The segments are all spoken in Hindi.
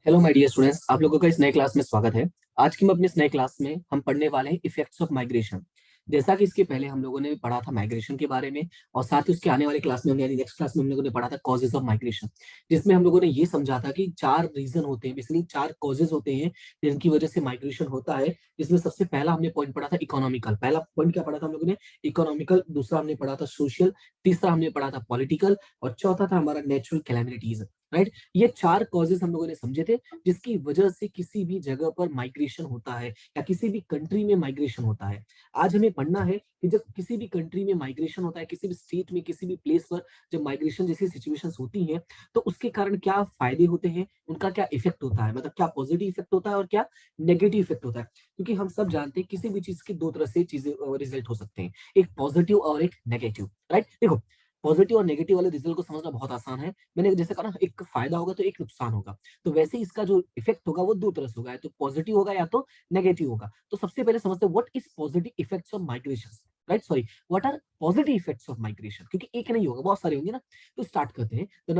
हेलो माय डियर स्टूडेंट्स, आप लोगों का इस नए क्लास में स्वागत है। आज की हम अपने इस नए क्लास में हम पढ़ने वाले हैं इफेक्ट्स ऑफ माइग्रेशन। जैसा कि इसके पहले हम लोगों ने पढ़ा था माइग्रेशन के बारे में, और साथ ही उसके आने वाले क्लास में यानी नेक्स्ट क्लास में हम लोगों ने पढ़ा था कॉजेज ऑफ माइग्रेशन, जिसमें हम लोगों ने ये समझा था कि चार रीजन होते हैं, बेसिकली चार कॉजेज होते हैं जिनकी वजह से माइग्रेशन होता है। जिसमें सबसे पहला हमने पॉइंट पढ़ा था इकोनॉमिकल। पहला पॉइंट क्या पढ़ा था हम लोगों ने? इकोनॉमिकल। दूसरा हमने पढ़ा था सोशल। तीसरा हमने पढ़ा था पॉलिटिकल। और चौथा था हमारा नेचुरल कैलेमिटीज। राइट, ये चार कॉजेज हम लोगों ने समझे थे जिसकी वजह से किसी भी जगह पर माइग्रेशन होता है या किसी भी कंट्री में माइग्रेशन होता है। आज हमें पढ़ना है कि जब किसी भी कंट्री में माइग्रेशन होता है, किसी भी स्टेट में, किसी भी प्लेस पर जब माइग्रेशन जैसी सिचुएशंस होती हैं, तो उसके कारण क्या फायदे होते हैं, उनका क्या इफेक्ट होता है, मतलब क्या पॉजिटिव इफेक्ट होता है और क्या नेगेटिव इफेक्ट होता है। क्योंकि हम सब जानते हैं किसी भी चीज की दो तरह से चीजें रिजल्ट हो सकते हैं, एक पॉजिटिव और एक नेगेटिव। राइट, देखो, पॉजिटिव और नेगेटिव वाले रिजल्ट को समझना बहुत आसान है। मैंने जैसे कहा ना, एक फायदा होगा तो एक नुकसान होगा। तो वैसे ही इसका जो इफेक्ट होगा वो दो तरह से होगा, या तो पॉजिटिव होगा या तो नेगेटिव होगा। तो सबसे पहले समझते हैं what is positive effects of migration. Right, sorry, what are positive effects of migration, क्योंकि एक नहीं होगा, बहुत सारे होंगे ना। तो स्टार्ट करते हैं। तो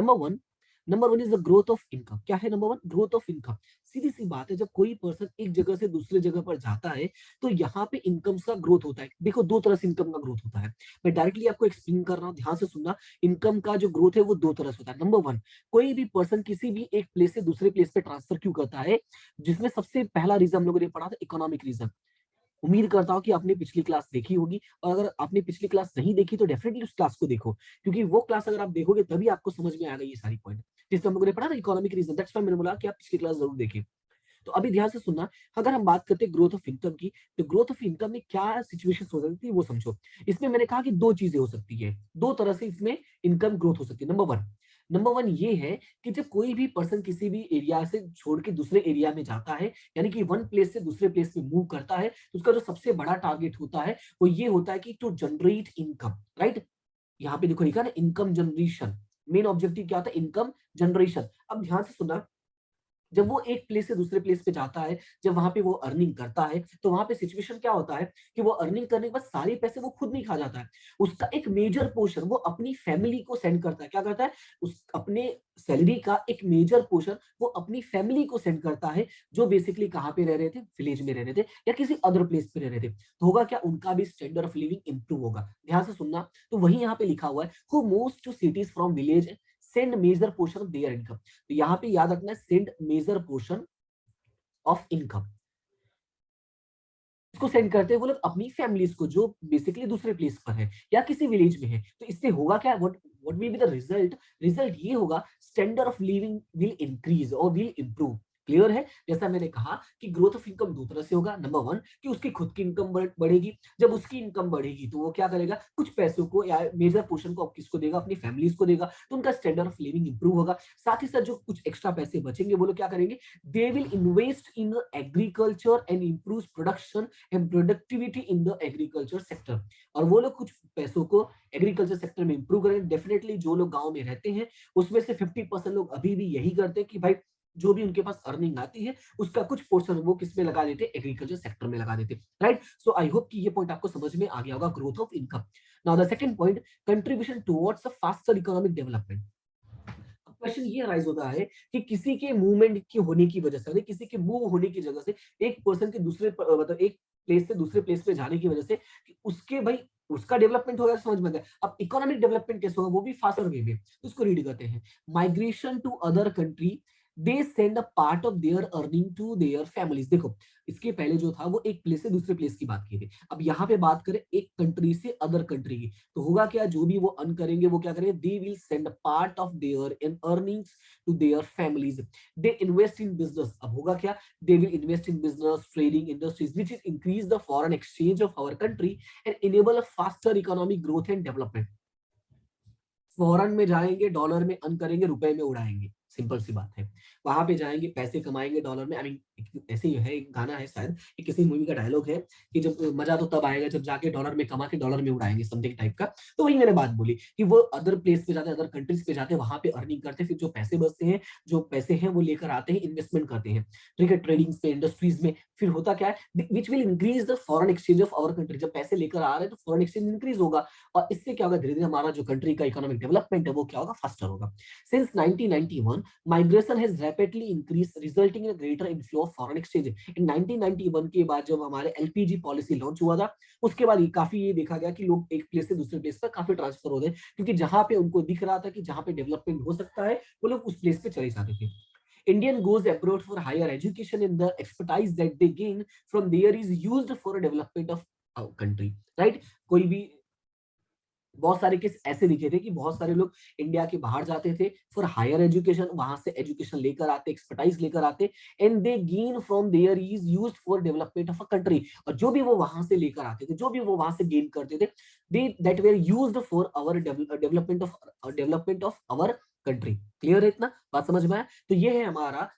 number one is the growth of income. क्या है number one? Growth of income. सीधी सी बात है, जब कोई पर्सन एक जगह से दूसरे जगह पर जाता है तो यहाँ पे इनकम का ग्रोथ होता है। देखो, दो तरह से इनकम का ग्रोथ होता है। मैं डायरेक्टली आपको एक्सप्लेन कर रहा हूँ, ध्यान से सुनना। इनकम का जो ग्रोथ है वो दो तरह से होता है। नंबर वन, कोई भी पर्सन किसी भी एक प्लेस से दूसरे प्लेस पे ट्रांसफर क्यों करता है, जिसमें सबसे पहला रीजन हम लोगों ने पढ़ा था इकोनॉमिक रीजन। उम्मीद करता हूँ कि आपने पिछली क्लास देखी होगी, और अगर आपने पिछली क्लास नहीं देखी तो डेफिनेटली उस क्लास को देखो, क्योंकि वो क्लास अगर आप देखोगे तभी आपको समझ में आएगा ये सारी पॉइंट जिसमें हम लोगों ने पढ़ा ना इकोनॉमिक रीजन। दैट्स व्हाई मैंने बोला कि आप पिछली क्लास जरूर देखें। तो अभी ध्यान से सुनना। अगर हम बात करते हैं ग्रोथ ऑफ इनकम की, तो ग्रोथ ऑफ इनकम में क्या सिचुएशन हो सकती है वो समझो। इसमें मैंने कहा कि दो चीजें हो सकती है, दो तरह से इसमें इनकम ग्रोथ हो सकती है। नंबर वन ये है कि जब कोई भी पर्सन किसी भी एरिया से छोड़ के दूसरे एरिया में जाता है, यानी कि वन प्लेस से दूसरे प्लेस में मूव करता है, तो उसका जो सबसे बड़ा टारगेट होता है वो ये होता है कि टू जनरेट इनकम। राइट, यहाँ पे देखो लिखा ना, इनकम जनरेशन। मेन ऑब्जेक्टिव क्या होता है? Income generation. अब ध्यान से सुनना, जब वो एक प्लेस से दूसरे प्लेस पे जाता है, जब वहां पे वो अर्निंग करता है, तो वहां पे सिचुएशन क्या होता है कि वो अर्निंग करने के बाद सारे पैसे वो खुद नहीं खा जाता है। उसका एक मेजर पोर्शन वो अपनी फैमिली को सेंड करता है। क्या करता है? उस अपने सैलरी का एक मेजर पोर्शन वो अपनी फैमिली को सेंड करता है, जो बेसिकली कहाँ पे रह रहे थे? विलेज में रह रहे थे या किसी अदर प्लेस पे रह रहे थे। तो होगा क्या? उनका भी स्टैंडर्ड ऑफ लिविंग इंप्रूव होगा। ध्यान से सुनना। तो वही यहाँ पे लिखा हुआ है, who moves to cities from village send major portion of their income. तो यहाँ पे याद रखना है, send major portion of income. इसको सेंड करते हैं वो लोग अपनी फैमिलीज को, जो बेसिकली दूसरे प्लेस पर है या किसी विलेज में है। तो इससे होगा क्या? What will be the result? Result ये होगा, standard of living will increase और विल इंप्रूव। क्लियर है? जैसा मैंने कहा कि ग्रोथ ऑफ इनकम दो तरह से होगा। नंबर वन, कि उसकी खुद की इनकम बढ़ेगी। जब उसकी इनकम बढ़ेगी तो वो क्या करेगा? कुछ पैसों को या मेजर पोर्शन को किसको देगा? अपनी फैमिलीज को देगा। तो उनका स्टैंडर्ड ऑफ लिविंग इंप्रूव होगा। साथ ही साथ जो कुछ एक्स्ट्रा पैसे बचेंगे वो लोग क्या करेंगे? They will invest in agriculture and improve production and productivity in the agriculture sector. और वो लोग कुछ पैसों को एग्रीकल्चर सेक्टर में इंप्रूव करेंगे। डेफिनेटली जो लोग गांव में रहते हैं उसमें से 50% लोग अभी भी यही करते हैं कि भाई जो भी उनके पास अर्निंग आती है उसका कुछ पोर्शन वो किस में लगा देते? एग्रीकल्चर सेक्टर में लगा देते। राइट, सो आई होप कि ये पॉइंट आपको समझ में आ गया होगा, growth of income. Now the second point, contribution towards a faster economic development. Question ये राइज होता है कि किसी के मूवमेंट की होने की वजह से, किसी के मूव होने की जगह से, एक पर्सन के दूसरे मतलब एक प्लेस से दूसरे प्लेस पे जाने की वजह से कि उसके भाई उसका डेवलपमेंट होगा, समझ में गया। अब इकोनॉमिक डेवलपमेंट कैसे होगा? वो भी फास्टर वे में। तो उसको रीड करते हैं। Migration to other country, they send a part of their earning to their families. देखो, इसके पहले जो था वो एक प्लेस से दूसरे प्लेस की बात की थी। अब यहाँ पे बात करें एक कंट्री से अदर कंट्री की, तो होगा क्या? जो भी वो अर्न करेंगे वो क्या करेंगे? They will send part of their in earnings to their families. They invest in business. अब होगा क्या? They will invest in business, trading, industries which is increase the foreign exchange of our country and enable a faster economic growth and development. Foreign में जाएंगे, डॉलर में अर्न करेंगे, रुपए में उड़ाएंगे। सिंपल सी बात है। वहां पे जाएंगे, पैसे कमाएंगे डॉलर में। आई मीन ऐसे ही है, एक गाना है शायद, ये किसी मूवी का डायलॉग है कि जब मजा तो तब आएगा जब जाके डॉलर में कमा के डॉलर में उड़ाएंगे, समथिंग टाइप का। तो वही मैंने बात बोली कि वो अदर प्लेस पे जाते हैं, अदर कंट्रीज पे जाते हैं, वहां पे अर्निंग करते हैं, फिर जो पैसे बचते हैं, जो पैसे हैं वो लेकर आते हैं, इन्वेस्टमेंट करते हैं। ठीक है, ट्रेडिंग पे, इंडस्ट्रीज में। फिर होता क्या है? Which will increase the foreign exchange of our country. जब पैसे लेकर आ रहे हैं तो फॉरेन एक्सचेंज इंक्रीज होगा, और इससे क्या होगा? धीरे धीरे हमारा जो कंट्री का इकोनॉमिक डेवलपमेंट है वो क्या होगा? फास्टर होगा। Since 1991 migration has rapidly increase resulting in greater inflow of foreign exchange. In 1991 के बाद जब हमारे एलपीजी पॉलिसी लॉन्च हुआ था, उसके बाद काफी ये देखा गया कि लोग एक प्लेस से दूसरे प्लेस पर काफी ट्रांसफर हो गए, क्योंकि जहां पे उनको दिख रहा था कि जहां पे डेवलपमेंट हो सकता है वो लोग उस प्लेस पे चले जाते थे। Indian goes abroad for higher education and the expertise that they gain from there is used for a development of our country, right? कोई भी बहुत सारे केस ऐसे दिखे थे कि बहुत सारे लोग इंडिया के बाहर जाते थे फॉर हायर एजुकेशन, वहां से एजुकेशन लेकर आते, एक्सपर्टाइज लेकर आते, and they gain from there is used for development of a country. और जो भी वो वहां से लेकर आते थे, जो भी वो वहां से गेन करते थे, they that were used for our development of our country. Clear है इतना? बात समझ में आया? तो ये है हमारा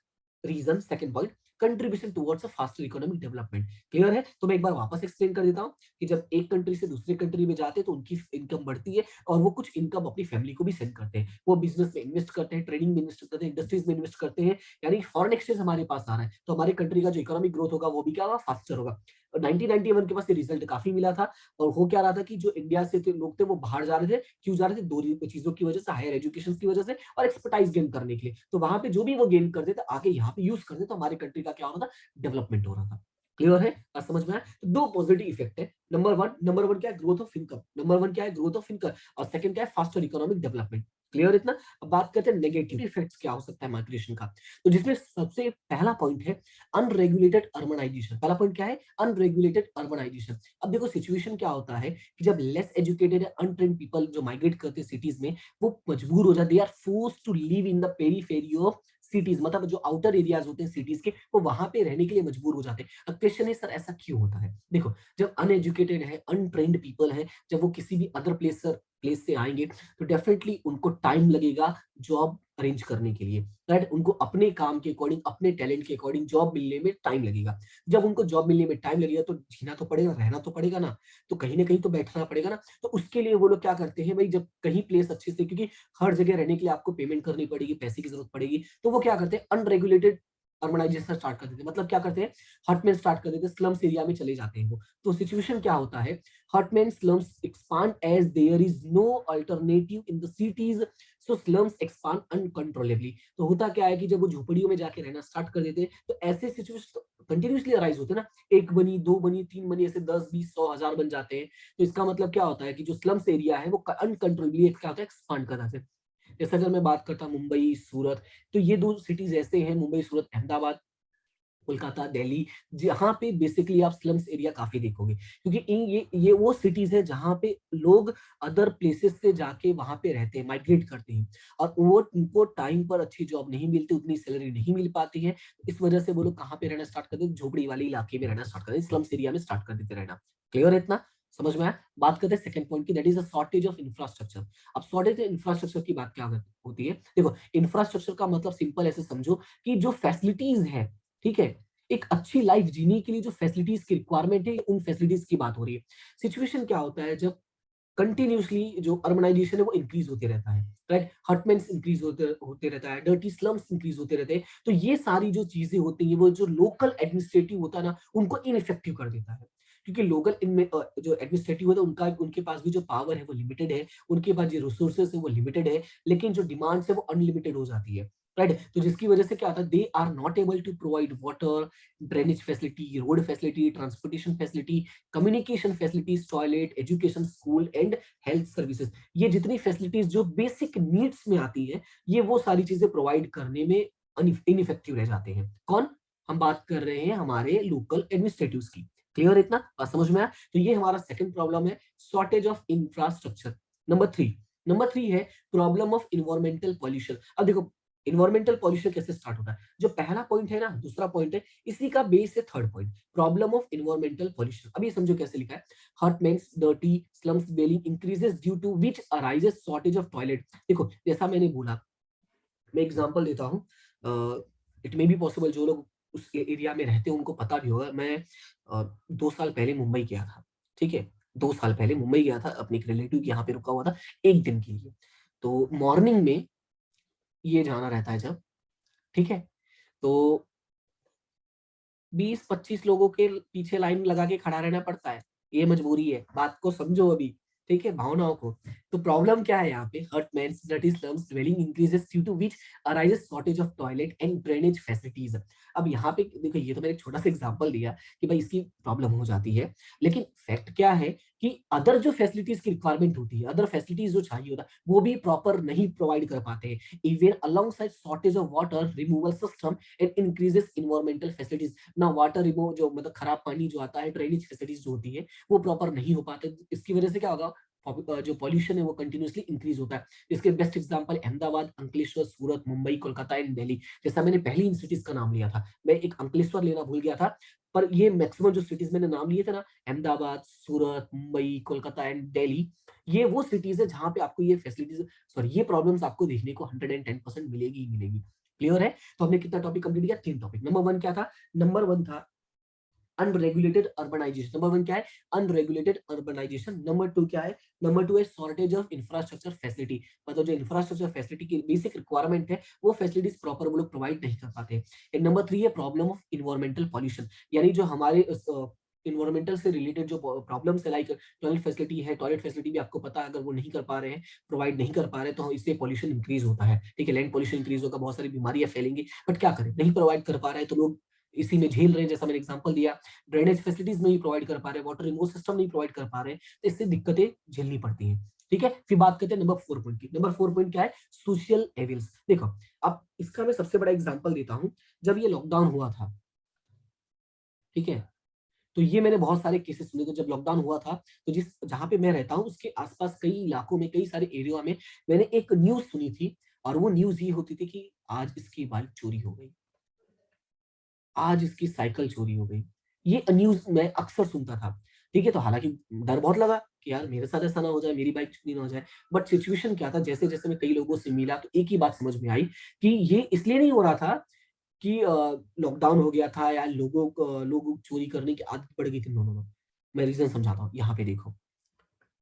reason, second point, contribution towards a faster economic development. Clear है? तो मैं एक बार वापस एक्सप्लेन कर देता हूं कि जब एक कंट्री से दूसरे कंट्री में जाते हैं तो उनकी इनकम बढ़ती है और वो कुछ इनकम अपनी फैमिली को भी सेंड करते हैं। वो बिजनेस में इन्वेस्ट करते हैं, ट्रेडिंग में इन्वेस्ट करते हैं, इंडस्ट्रीज में इन्वेस्ट करते हैं, यानी फॉरेन एक्सचेंज हमारे पास आ रहा है, तो हमारे कंट्री का जो इकोनॉमिक ग्रोथ होगा वो भी क्या होगा? फास्टर होगा। 1991 के पास ये रिजल्ट काफी मिला था। और हो क्या रहा था कि जो इंडिया से लोग थे वो बाहर जा रहे थे। क्यों जा रहे थे? दो चीजों की वजह से, हायर एजुकेशन की वजह से और एक्सपर्टाइज गेन करने के लिए। तो वहां पे जो भी वो गेन करते थे आके यहाँ पे यूज करते, तो हमारे कंट्री का क्या हो रहा था? डेवलपमेंट हो रहा था। क्लियर है? बात समझ में आया? तो दो पॉजिटिव इफेक्ट है। नंबर वन क्या है? Growth of income. Number one क्या है? Growth of income. और सेकंड क्या है? Faster economic development. क्लियर इतना? अब बात करते हैं नेगेटिव इफेक्ट्स क्या हो सकता है माइग्रेशन का। तो जिसमें सबसे पहला पॉइंट है अनरेगुलेटेड अर्बनाइजेशन। पहला पॉइंट क्या है? Unregulated urbanisation. अब देखो सिचुएशन क्या होता है कि जब लेस एजुकेटेड अनट्रेन्ड पीपल जो माइग्रेट करते हैं सिटीज में, वो मजबूर हो जाते, they are forced to live in the periphery of cities, मतलब जो आउटर एरियाज होते हैं सिटीज के, वो वहां पे रहने के लिए मजबूर हो जाते हैं। अब क्वेश्चन है सर ऐसा क्यों होता है? देखो, जब अनएजुकेटेड है, अनट्रेन्ड पीपल है, जब वो किसी भी अदर प्लेस से आएंगे तो डेफिनेटली उनको टाइम लगेगा जॉब अरेंज करने के लिए, राइट? उनको अपने काम के अकॉर्डिंग, अपने टैलेंट के अकॉर्डिंग जॉब मिलने में टाइम लगेगा। जब उनको जॉब मिलने में टाइम लगेगा तो जीना तो पड़ेगा, रहना तो पड़ेगा ना, तो कहीं ना कहीं तो बैठना पड़ेगा ना। तो उसके लिए वो लोग क्या करते हैं भाई, जब कहीं प्लेस अच्छे से, क्योंकि हर जगह रहने के लिए आपको पेमेंट करनी पड़ेगी, पैसे की जरूरत पड़ेगी, तो वो क्या करते हैं? अनरेगुलेटेड अर्बनाइजेशन स्टार्ट कर देते हैं। मतलब क्या करते हैं? हटमेन स्टार्ट कर देते हैं, स्लम्स एरिया में चले जाते हैं वो। तो सिचुएशन क्या होता है? Hutments slums expand as there is no alternative in the cities, so slums expand uncontrollably. तो होता क्या है कि जब वो झोपड़ियों में जाके रहना स्टार्ट कर देते हैं तो ऐसे सिचुएशन कंटिन्यूसली अराइज होते हैं ना, एक बनी, दो बनी, तीन बनी, ऐसे 10, 20, 100, 1000 बन जाते हैं। तो इसका मतलब क्या होता है कि जो स्लम्स एरिया है वो अनकंट्रोलेबली क्या होता है? एक्सपांड कर जाते हैं। जैसे अगर मैं बात करता हूँ मुंबई, सूरत, तो ये दो सिटीज ऐसे हैं, मुंबई, सूरत, अहमदाबाद, कोलकाता, दिल्ली, जहाँ पे बेसिकली आप स्लम्स एरिया काफी देखोगे, क्योंकि ये वो सिटीज है जहाँ पे लोग अदर प्लेसेस से जाके वहां पे रहते हैं, माइग्रेट करते हैं, और वो उनको टाइम पर अच्छी जॉब नहीं मिलती, उतनी सैलरी नहीं मिल पाती है। इस वजह से वो लोग कहाँ पे रहना स्टार्ट कर देते? झोपड़ी वाले इलाके में रहना स्टार्ट कर देते, स्लम्स एरिया में स्टार्ट कर देते रहना। क्लियर है इतना? समझ में आया? बात करते हैं सेकंड पॉइंट की, that is a shortage of infrastructure. अब शॉर्टेज इंफ्रास्ट्रक्चर की बात क्या होती है? देखो, इंफ्रास्ट्रक्चर का मतलब सिंपल ऐसे समझो कि जो फैसिलिटीज है, ठीक है, एक अच्छी लाइफ जीने के लिए जो फैसिलिटीज की रिक्वायरमेंट है, उन फैसिलिटीज की बात हो रही है। सिचुएशन क्या होता है? जब कंटिन्यूसली जो अर्बनाइजेशन है वो इंक्रीज होते रहता है, राइट? हटमेंट्स इंक्रीज होते होते रहता है, डर्टी स्लम्स इंक्रीज होते रहते हैं, तो ये सारी जो चीजें होती हैं वो जो लोकल एडमिनिस्ट्रेटिव होता है ना, उनको इनइफेक्टिव कर देता है। क्योंकि लोकल इनमें जो एडमिनिस्ट्रेटिव होता है उनका, उनके पास भी जो पावर है वो लिमिटेड है, उनके पास जो रिसोर्सेज है वो लिमिटेड है, लेकिन जो डिमांड्स है वो अनलिमिटेड हो जाती है, राइट? तो जिसकी वजह से क्या होता है? They are not able to provide water, drainage facility, road facility, transportation facility, communication facilities, toilet, education, school and health services. ये जितनी फैसिलिटीज जो बेसिक नीड्स में आती है, ये वो सारी चीजें प्रोवाइड करने में इनइफेक्टिव रह जाते हैं। कौन? हम बात कर रहे हैं हमारे लोकल एडमिनिस्ट्रेटिव्स की। क्लियर इतना? बात समझ में आया? तो ये हमारा सेकंड प्रॉब्लम है, shortage of infrastructure. Number three है प्रॉब्लम ऑफ इन्वायरमेंटल पॉल्यूशन। अब देखो, इन्वायरमेंटल पॉल्यूशन कैसे स्टार्ट होता है? जो पहला पॉइंट है ना, दूसरा पॉइंट है, इसी का बेस है third point, problem of environmental pollution. अभी समझो कैसे लिखा है, hutments, dirty slums dwelling increases due to which arises shortage of toilet. देखो, जैसा मैंने बोला, मैं एग्जांपल देता हूँ, इट मे बी पॉसिबल जो लोग उस एरिया में रहते हैं उनको पता भी होगा। मैं 2 साल पहले मुंबई गया था, ठीक है, 2 साल पहले मुंबई गया था, अपने एक रिलेटिव के यहाँ पे रुका हुआ था एक दिन के लिए। तो मॉर्निंग में ये जाना रहता है जब, ठीक है, तो 20-25 लोगों के पीछे लाइन लगा के खड़ा रहना पड़ता है। ये मजबूरी है, बात को समझो अभी, ठीक है, भावनाओं को। तो प्रॉब्लम क्या है यहाँ पे, हर्टमैन dirty slums dwelling increases due to which arises shortage of toilet and drainage facilities. अब यहाँ पे देखो, ये तो मैंने एक छोटा सा एग्जांपल दिया कि भाई इसकी प्रॉब्लम हो जाती है, लेकिन फैक्ट क्या है कि अदर जो फैसिलिटीज की रिक्वायरमेंट होती है, अदर फैसिलिटीज जो चाहिए होता है, वो भी प्रॉपर नहीं प्रोवाइड कर पाते हैं। Even along side shortage of water removal system and increases environmental facilities, ना वाटर रिमूव जो मतलब खराब पानी जो आता है, ड्रेनेज फैसिलिटीज जो होती है वो प्रॉपर नहीं हो पाते। इसकी वजह से क्या होगा, जो पॉल्यूशन है वो कंटिन्यूसली इंक्रीज होता है। इसके best example Ahmedabad, Ankleshwar, Surat, Mumbai, Kolkata and Delhi. जैसा मैंने पहली इन सिटीज का नाम लिया था, मैं एक अंकलेश्वर लेना भूल गया था, पर ये मैक्सिमम जो सिटीज मैंने नाम लिए थे ना, अहमदाबाद, सूरत, मुंबई, कोलकाता एंड दिल्ली, ये वो सिटीज है जहां पे आपको ये फैसिलिटीज, सॉरी ये प्रॉब्लम्स आपको देखने को 110% मिलेगी ही मिलेगी। क्लियर है? तो हमने कितना टॉपिक कंप्लीट किया, 3 टॉपिक। नंबर 1 क्या था? नंबर 1 था अनरेगुलेटेड अर्बनाइजेशन। नंबर 1 क्या है? Unregulated urbanisation. नंबर 2 क्या है? नंबर 2 है शॉर्टेज ऑफ इंफ्रास्ट्रक्चर फैसिलिटी, मतलब जो इंफ्रास्ट्रक्चर फैसिलिटी की बेसिक रिक्वायरमेंट है वो फैसिलिटीज प्रॉपर वो लोग प्रोवाइड नहीं कर पाते। एंड नंबर 3 है प्रॉब्लम ऑफ इन्वायरमेंटल पॉल्यूशन, यानी जो हमारे इन्वायरमेंटल से रिलेटेड जो प्रॉब्लम्स है, लाइक टॉयलेट फैसिलिटी है, टॉयलेट फैसिलिटी भी आपको पता है अगर वो नहीं कर पा रहे हैं, प्रोवाइड नहीं कर पा रहे, तो इससे पॉल्यूशन इंक्रीज होता है। ठीक है, लैंड पॉल्यूशन इंक्रीज होगा, बहुत सारी बीमारियां फैलेंगी, बट क्या करें, नहीं प्रोवाइड कर पा रहे हैं तो लोग इसी में झेल रहे हैं। जैसा मैंने एग्जांपल दिया, ड्रेनेज फैसिलिटीज नहीं प्रोवाइड कर पा रहे, वाटर रिमूवल सिस्टम नहीं प्रोवाइड कर पा रहे, तो इससे दिक्कतें झेलनी पड़ती हैं। ठीक है, फिर बात करते हैं नंबर 4 पॉइंट की। नंबर 4 पॉइंट क्या है? Social evils. देखो, अब इसका मैं सबसे बड़ा एग्जांपल देता हूं, जब ये लॉकडाउन हुआ था, ठीक है, तो ये मैंने बहुत सारे केसेस सुने थे। जब लॉकडाउन हुआ था, तो जिस जहां पे मैं रहता हूँ उसके आसपास कई इलाकों में, कई सारे एरिया में मैंने एक न्यूज सुनी थी, और वो न्यूज ये होती थी कि आज इसकी बाइक चोरी हो गई, आज इसकी साइकिल चोरी हो गई। ये न्यूज मैं अक्सर सुनता था। ठीक है, तो हालांकि डर बहुत लगा कि यार मेरे साथ ऐसा ना हो जाए, मेरी बाइक चोरी ना हो जाए। बट सिचुएशन क्या था, जैसे जैसे मैं कई लोगों से मिला तो एक ही बात समझ में आई कि ये इसलिए नहीं हो रहा था कि लॉकडाउन हो गया था या लोगों चोरी करने की आदत पड़ गई थी। नो नो नो, मैं रीजन समझाता हूँ। यहाँ पे देखो,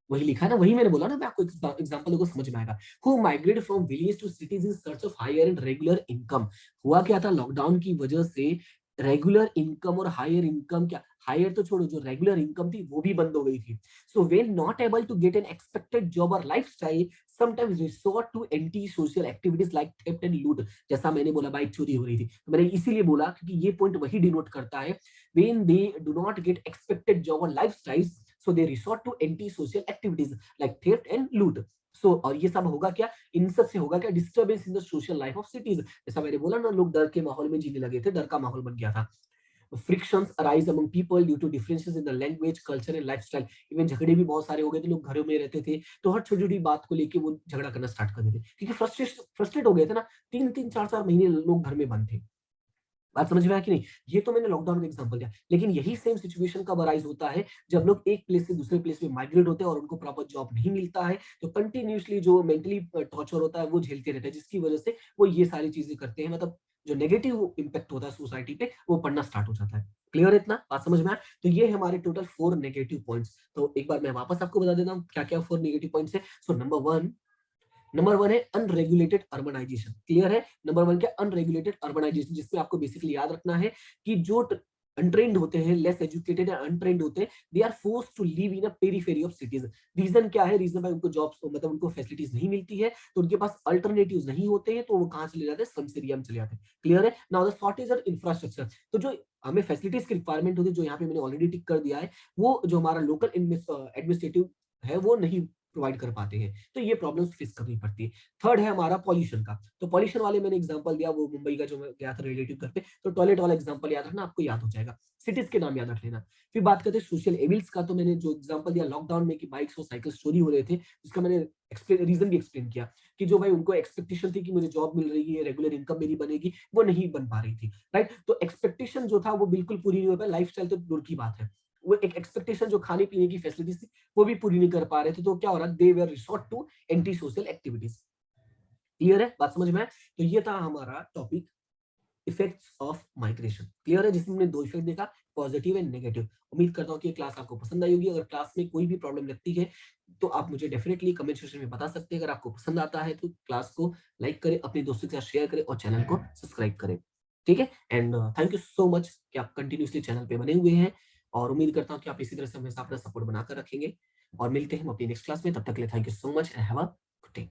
वही लिखा है ना, वही मैंने बोला ना, मैं आपको एग्जांपल को समझ में आएगा। Who migrate from village to cities in search of higher and regular income. हुआ क्या था, लॉकडाउन की वजह से रेगुलर इनकम और हायर इनकम, क्या हायर तो छोड़ो, जो रेगुलर इनकम थी वो भी बंद हो गई थी। So when not able to get an expected job और lifestyle, sometimes resort to anti social activities like theft and लूट। जैसा मैंने बोला, बाइक चोरी हो रही थी, तो मैंने इसीलिए बोला क्योंकि ये पॉइंट वही डिनोट करता है। When they do not gate expected job और lifestyle, so they resort to anti-social activities like theft and loot. So और ये सब होगा क्या, इन सब से होगा क्या, disturbance in the social life of cities. जैसा मैंने बोला ना, लोग डर के माहौल में जीने लगे थे, डर का माहौल बन गया था। Frictions arise among people due to differences in the language, culture and lifestyle. Even झगड़े भी बहुत सारे हो गए थे, लोग घरों में रहते थे तो हर छोटी छोटी बात को लेके वो झगड़ा करना स्टार्ट कर देते, क्योंकि फ्रस्ट्रेट हो गए थे ना। 3-3, 4-4 महीने लोग घर में बंद थे। बात समझ में आया कि नहीं? ये तो मैंने लॉकडाउन का एग्जांपल दिया, लेकिन यही सेम सिचुएशन कब अराइज होता है, जब लोग एक प्लेस से दूसरे प्लेस में माइग्रेट होते हैं और उनको प्रॉपर जॉब नहीं मिलता है, तो कंटिन्यूअसली जो मेंटली टॉर्चर होता है वो झेलते रहते हैं, जिसकी वजह से वो ये सारी चीजें करते हैं। मतलब जो नेगेटिव इंपैक्ट होता है सोसाइटी पे, वो पड़ना स्टार्ट हो जाता है। क्लियर है? इतना बात समझ में आया? तो ये हमारे टोटल 4 नेगेटिव पॉइंट्स। तो एक बार मैं वापस आपको बता देता हूँ क्या क्या 4 नेगेटिव पॉइंट्स है। सो नंबर वन है अनरेगुलेटेड अर्बनाइजेशन। क्लियर है? नंबर 1 क्या, अनरेगुलेटेड अर्बनाइजेशन, जिसमें आपको बेसिकली याद रखना है कि जो अनट्रेन्ड होते हैं, लेस एजुकेटेड अनट्रेन्ड होते हैं, they are forced to live in a periphery of cities. Reason क्या है? रीजन भाई उनको जॉब्स, मतलब उनको फैसिलिटीज नहीं मिलती है, तो उनके पास अल्टरनेटिव्स नहीं होते हैं, तो वो कहां चले जाते हैं, स्लम्स एरिया में चले जाते हैं। क्लियर है? Now the shortage of infrastructure, तो जो हमें फैसिलिटीज की रिक्वायरमेंट होती है, जो यहाँ पे मैंने ऑलरेडी टिक कर दिया है, वो जो हमारा लोकल एडमिनिस्ट्रेटिव है वो नहीं प्रोवाइड कर पाते हैं, तो ये प्रॉब्लम्स फेस करनी पड़ती है। थर्ड है हमारा पॉल्यूशन का। तो पॉल्यूशन वाले मैंने एग्जांपल दिया, वो मुंबई का जो मैं गया था रिलेटिव घर पे, तो टॉयलेट वाला एग्जांपल याद रखना, आपको याद हो जाएगा। सिटीज के नाम याद रख लेना। फिर बात करते हैं सोशल एविल्स का, तो मैंने जो एग्जांपल दिया लॉकडाउन में कि बाइक्स और साइकिल्स चोरी हो रहे थे, जिसका मैंने रीजन भी एक्सप्लेन किया कि जो भाई उनको एक्सपेक्टेशन थी कि मुझे जॉब मिल रही है, रेगुलर इनकम मेरी बनेगी, वो नहीं बन पा रही थी। राइट? तो एक्सपेक्टेशन जो था वो बिल्कुल पूरी नहीं हो पाई, लाइफ तो दूर की बात है, वो एक एक्सपेक्टेशन जो खाने पीने की फैसिलिटीज थी वो भी पूरी नहीं कर पा रहे थे, तो क्या हो रहा, they were resort to anti social activities. Clear है? बात समझ में आए? तो ये था हमारा topic, effects of migration. Clear है? जिसमें हमने 2 इफेक्ट देखा, पॉजिटिव एंड नेगेटिव। उम्मीद करता हूँ कि ये क्लास आपको पसंद आई होगी। अगर क्लास में कोई भी प्रॉब्लम लगती है तो आप मुझे डेफिनेटली कमेंट सेक्शन में बता सकते हैं। अगर आपको पसंद आता है तो क्लास को लाइक करें, अपने दोस्तों के साथ शेयर करें और चैनल को सब्सक्राइब करें। ठीक है? And thank you so much कि आप कंटिन्यूसली चैनल पे बने हुए हैं, और उम्मीद करता हूँ कि आप इसी तरह से हमेशा अपना सपोर्ट बनाकर रखेंगे। और मिलते हैं हम अपनी नेक्स्ट क्लास में। तब तक के लिए thank you so much and have a good day.